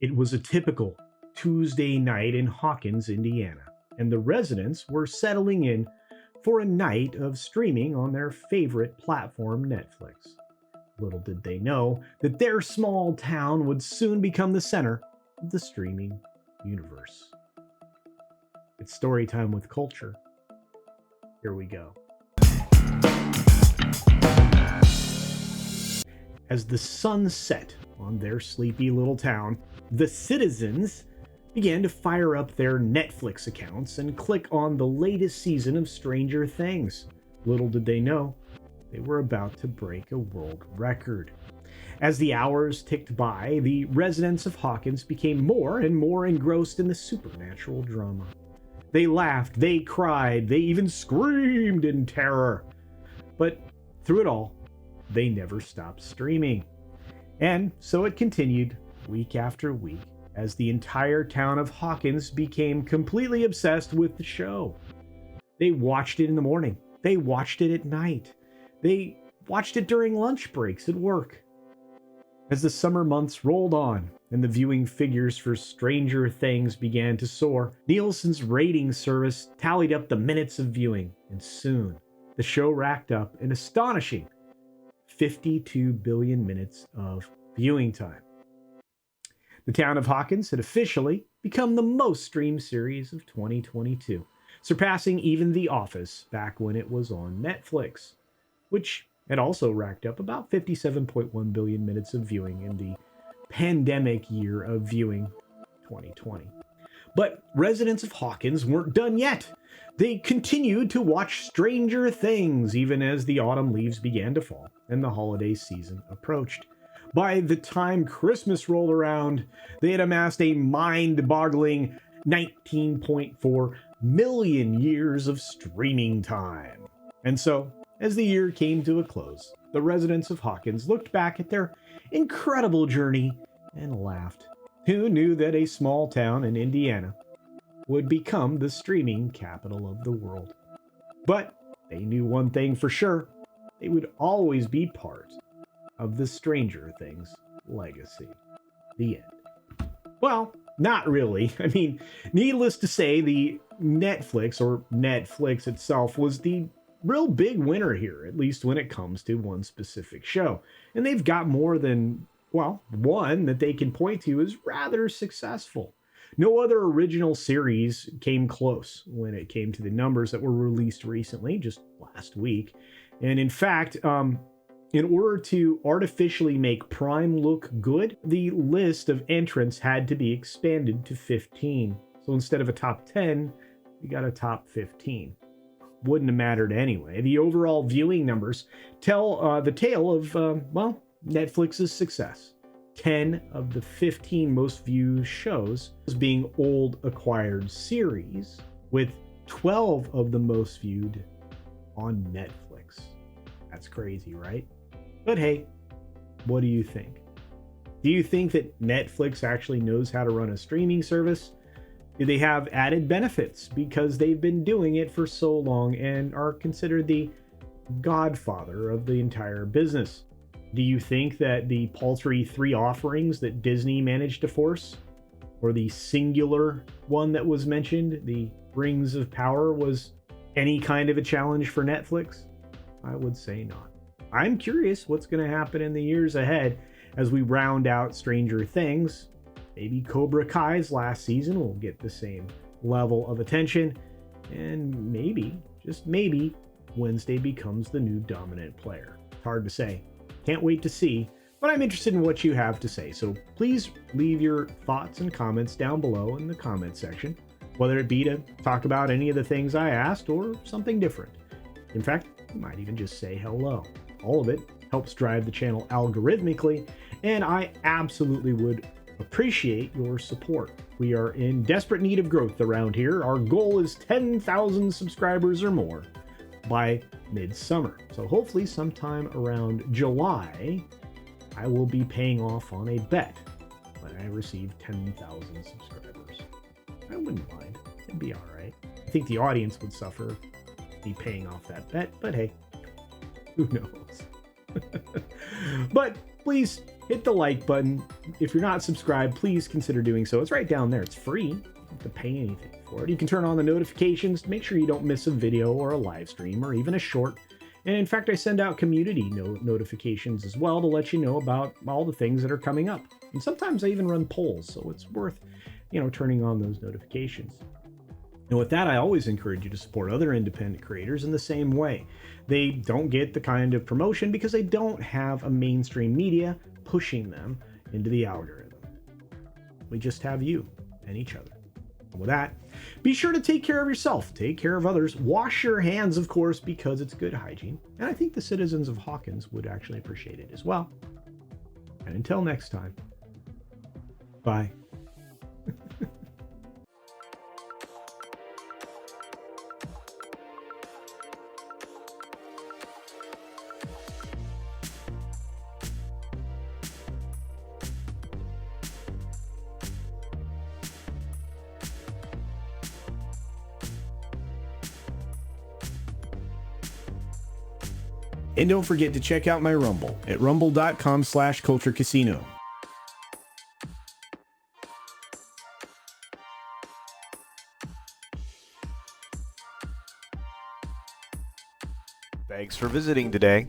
It was a typical Tuesday night in Hawkins, Indiana, and the residents were settling in for a night of streaming on their favorite platform, Netflix. Little did they know that their small town would soon become the center of the streaming universe. It's story time with culture. Here we go. As the sun set on their sleepy little town, the citizens began to fire up their Netflix accounts and click on the latest season of Stranger Things. Little did they know, they were about to break a world record. As the hours ticked by, the residents of Hawkins became more and more engrossed in the supernatural drama. They laughed, they cried, they even screamed in terror. But through it all, they never stopped streaming. And so it continued week after week as the entire town of Hawkins became completely obsessed with the show. They watched it in the morning. They watched it at night. They watched it during lunch breaks at work. As the summer months rolled on and the viewing figures for Stranger Things began to soar, Nielsen's rating service tallied up the minutes of viewing, and soon the show racked up an astonishing 52 billion minutes of viewing time. The town of Hawkins had officially become the most streamed series of 2022, surpassing even The Office back when it was on Netflix, which had also racked up about 57.1 billion minutes of viewing in the pandemic year of viewing 2020. But residents of Hawkins weren't done yet. They continued to watch Stranger Things even as the autumn leaves began to fall and the holiday season approached. By the time Christmas rolled around, they had amassed a mind-boggling 19.4 million years of streaming time. And so, as the year came to a close, the residents of Hawkins looked back at their incredible journey and laughed. Who knew that a small town in Indiana would become the streaming capital of the world? But they knew one thing for sure: they would always be part of the Stranger Things legacy. The end. Well, not really. I mean, needless to say, the Netflix itself was the real big winner here, at least when it comes to one specific show. And they've got more than, well, one that they can point to is rather successful. No other original series came close when it came to the numbers that were released recently, just last week. And in fact, in order to artificially make Prime look good, the list of entrants had to be expanded to 15. So instead of a top 10, we got a top 15. Wouldn't have mattered anyway. The overall viewing numbers tell the tale of, Netflix's success. 10 of the 15 most viewed shows being old acquired series, with 12 of the most viewed on Netflix. That's crazy, right? But hey, what do you think? Do you think that Netflix actually knows how to run a streaming service? Do they have added benefits because they've been doing it for so long and are considered the godfather of the entire business? Do you think that the paltry 3 offerings that Disney managed to force, or the singular one that was mentioned, the Rings of Power, was any kind of a challenge for Netflix? I would say not. I'm curious what's going to happen in the years ahead as we round out Stranger Things. Maybe Cobra Kai's last season will get the same level of attention, and maybe, just maybe, Wednesday becomes the new dominant player. It's hard to say. Can't wait to see, but I'm interested in what you have to say. So please leave your thoughts and comments down below in the comment section, whether it be to talk about any of the things I asked or something different. In fact, you might even just say hello. All of it helps drive the channel algorithmically, and I absolutely would appreciate your support. We are in desperate need of growth around here. Our goal is 10,000 subscribers or more by midsummer. So hopefully sometime around July, I will be paying off on a bet when I receive 10,000 subscribers. I wouldn't mind. It'd be all right. I think the audience would suffer me paying off that bet, but hey, who knows? But please hit the like button. If you're not subscribed, please consider doing so. It's right down there. It's free. You don't have to pay anything for it. You can turn on the notifications to make sure you don't miss a video or a live stream or even a short. And in fact, I send out community notifications as well to let you know about all the things that are coming up. And sometimes I even run polls, so it's worth, turning on those notifications. And with that, I always encourage you to support other independent creators in the same way. They don't get the kind of promotion because they don't have a mainstream media pushing them into the algorithm. We just have you and each other. And with that, be sure to take care of yourself, take care of others, wash your hands, of course, because it's good hygiene. And I think the citizens of Hawkins would actually appreciate it as well. And until next time, bye. And don't forget to check out my Rumble at rumble.com/CultureCasino. Thanks for visiting today.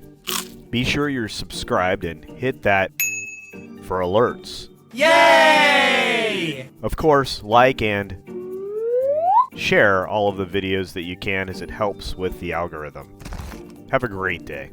Be sure you're subscribed and hit that for alerts. Yay! Of course, like and share all of the videos that you can as it helps with the algorithm. Have a great day.